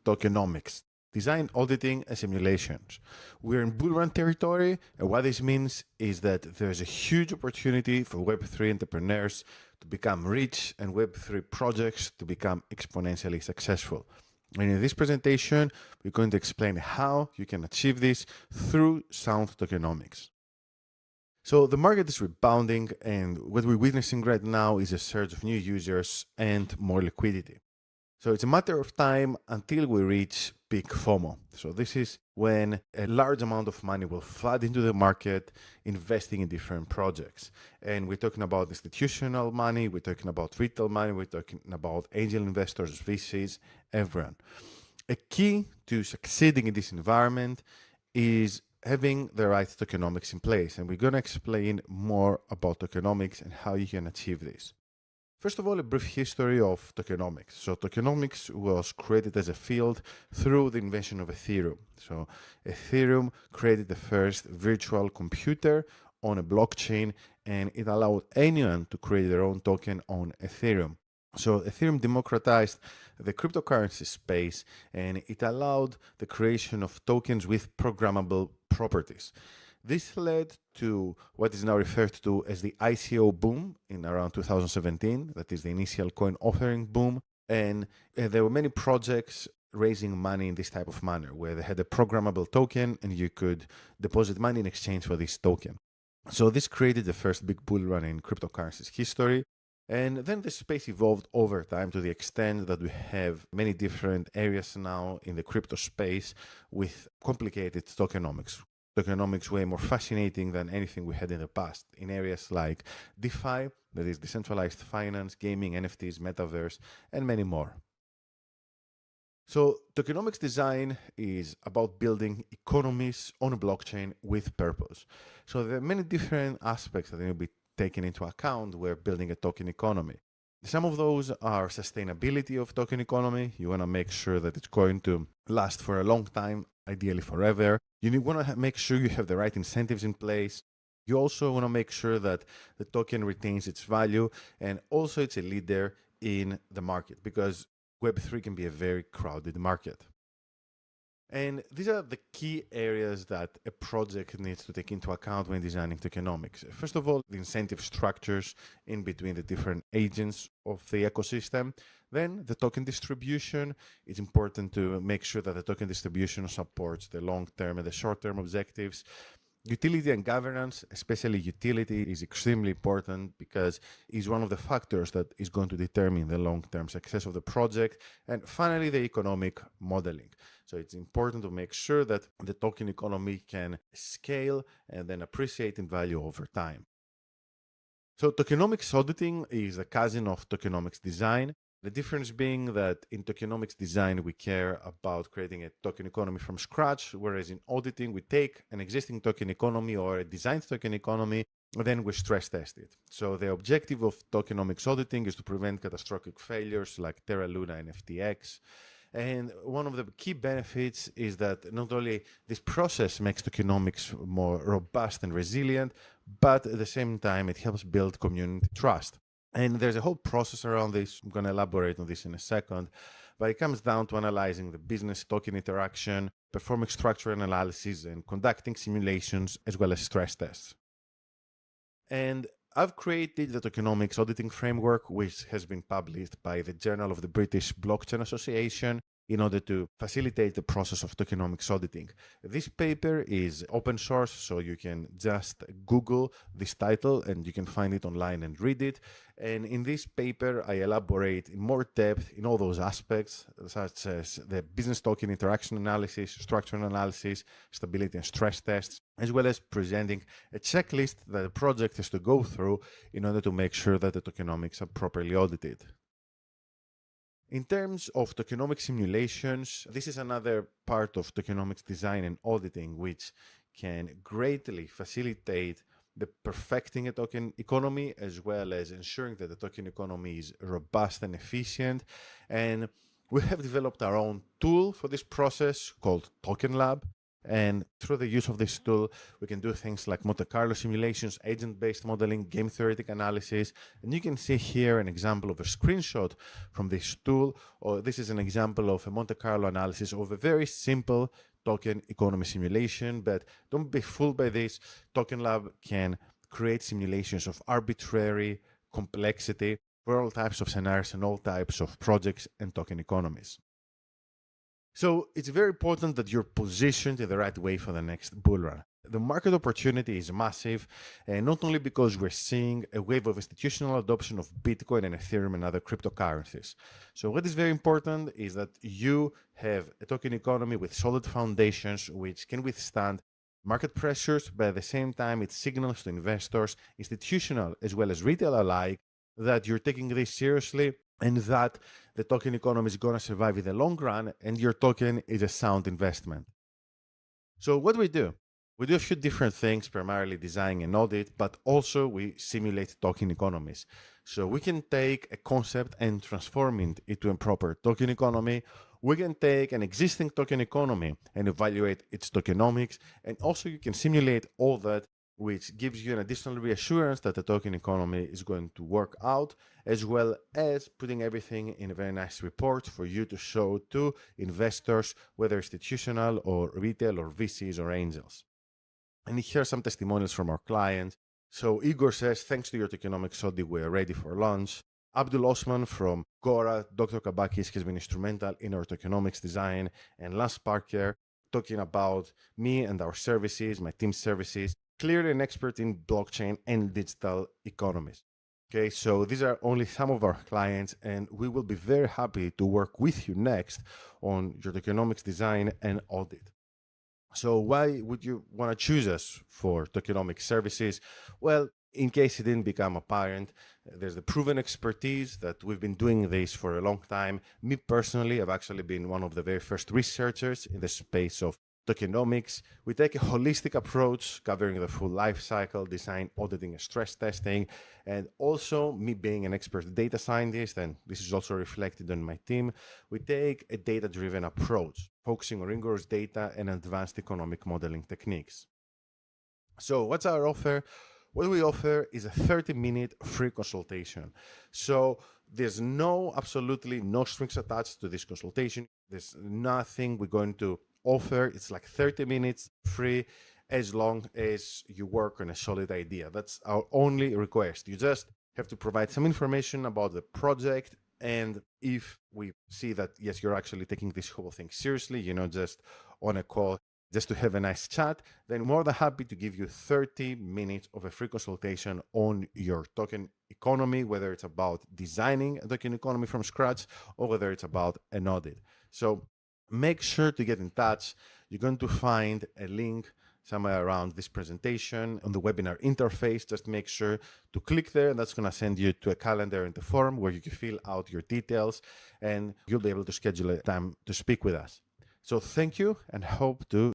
Tokenomics, design, auditing, and simulations. We're in bull run territory, and what this means is that there's a huge opportunity for Web3 entrepreneurs to become rich and Web3 projects to become exponentially successful. And in this presentation, we're going to explain how you can achieve this through sound tokenomics. So the market is rebounding, and what we're witnessing right now is a surge of new users and more liquidity. So it's a matter of time until we reach peak FOMO. So this is when a large amount of money will flood into the market, investing in different projects. And we're talking about institutional money, we're talking about retail money, we're talking about angel investors, VCs, everyone. A key to succeeding in this environment is having the right tokenomics in place. And we're going to explain more about tokenomics and how you can achieve this. First of all, a brief history of tokenomics. So tokenomics was created as a field through the invention of Ethereum. So Ethereum created the first virtual computer on a blockchain, and it allowed anyone to create their own token on Ethereum. So Ethereum democratized the cryptocurrency space, and it allowed the creation of tokens with programmable properties. This led to what is now referred to as the ICO boom in around 2017, that is the initial coin offering boom. And there were many projects raising money in this type of manner, where they had a programmable token and you could deposit money in exchange for this token. So this created the first big bull run in cryptocurrencies history. And then the space evolved over time to the extent that we have many different areas now in the crypto space with complicated tokenomics. Tokenomics way more fascinating than anything we had in the past in areas like DeFi, that is decentralized finance, gaming, NFTs, metaverse, and many more. So tokenomics design is about building economies on a blockchain with purpose. So there are many different aspects that need to be taken into account when building a token economy. Some of those are sustainability of token economy. You want to make sure that it's going to last for a long time, ideally forever. You want to make sure you have the right incentives in place. You also want to make sure that the token retains its value, and also it's a leader in the market, because Web3 can be a very crowded market. And these are the key areas that a project needs to take into account when designing tokenomics. First of all, the incentive structures in between the different agents of the ecosystem. Then the token distribution. It's important to make sure that the token distribution supports the long-term and the short-term objectives. Utility and governance, especially utility, is extremely important because it's one of the factors that is going to determine the long-term success of the project. And finally, the economic modeling. So it's important to make sure that the token economy can scale and then appreciate in value over time. So tokenomics auditing is a cousin of tokenomics design. The difference being that in tokenomics design, we care about creating a token economy from scratch, whereas in auditing, we take an existing token economy or a designed token economy, and then we stress test it. So the objective of tokenomics auditing is to prevent catastrophic failures like Terra Luna and FTX. And one of the key benefits is that not only this process makes tokenomics more robust and resilient, but at the same time, it helps build community trust. And there's a whole process around this. I'm going to elaborate on this in a second, but it comes down to analyzing the business token interaction, performing structural analysis, and conducting simulations as well as stress tests. And I've created the tokenomics auditing framework, which has been published by the Journal of the British Blockchain Association, in order to facilitate the process of tokenomics auditing. This paper is open source, so you can just Google this title and you can find it online and read it. And in this paper, I elaborate in more depth in all those aspects, such as the business token interaction analysis, structural analysis, stability and stress tests, as well as presenting a checklist that a project has to go through in order to make sure that the tokenomics are properly audited. In terms of tokenomic simulations, this is another part of tokenomics design and auditing, which can greatly facilitate the perfecting a token economy, as well as ensuring that the token economy is robust and efficient. And we have developed our own tool for this process called Token Lab. And through the use of this tool, we can do things like Monte Carlo simulations, agent-based modeling, game theoretic analysis. And you can see here an example of a screenshot from this tool, or this is an example of a Monte Carlo analysis of a very simple token economy simulation. But don't be fooled by this. Token Lab can create simulations of arbitrary complexity for all types of scenarios and all types of projects and token economies. So it's very important that you're positioned in the right way for the next bull run. The market opportunity is massive, and not only because we're seeing a wave of institutional adoption of Bitcoin and Ethereum and other cryptocurrencies. So what is very important is that you have a token economy with solid foundations which can withstand market pressures, but at the same time it signals to investors, institutional as well as retail alike, that you're taking this seriously and that the token economy is going to survive in the long run and your token is a sound investment. So what do? We do a few different things, primarily design and audit, but also we simulate token economies. So we can take a concept and transform it into a proper token economy. We can take an existing token economy and evaluate its tokenomics. And also you can simulate all that, which gives you an additional reassurance that the token economy is going to work out, as well as putting everything in a very nice report for you to show to investors, whether institutional or retail or VCs or angels. And here are some testimonials from our clients. So Igor says, thanks to your tokenomics audit, we are ready for launch. Abdul Osman from Gora, Dr. Kabakis has been instrumental in our tokenomics design. And Lance Parker talking about me and our services, my team's services. Clearly an expert in blockchain and digital economies. Okay, so these are only some of our clients, and we will be very happy to work with you next on your tokenomics design and audit. So why would you want to choose us for tokenomics services? Well, in case it didn't become apparent, there's the proven expertise that we've been doing this for a long time. Me personally, I've actually been one of the very first researchers in the space of tokenomics. We take a holistic approach covering the full life cycle, design, auditing, and stress testing. And also, me being an expert data scientist, and this is also reflected on my team, we take a data-driven approach, focusing on rigorous data and advanced economic modeling techniques. So what's our offer? What we offer is a 30-minute free consultation. So there's absolutely no strings attached to this consultation. There's nothing we're going to offer. It's like 30 minutes free as long as you work on a solid idea. That's our only request. You just have to provide some information about the project, and if we see that, yes, you're actually taking this whole thing seriously, you're not just on a call just to have a nice chat, then more than happy to give you 30 minutes of a free consultation on your token economy, whether it's about designing a token economy from scratch or whether it's about an audit. So make sure to get in touch. You're going to find a link somewhere around this presentation on the webinar interface. Just make sure to click there, and that's going to send you to a calendar and the form where you can fill out your details, and you'll be able to schedule a time to speak with us. So thank you, and hope to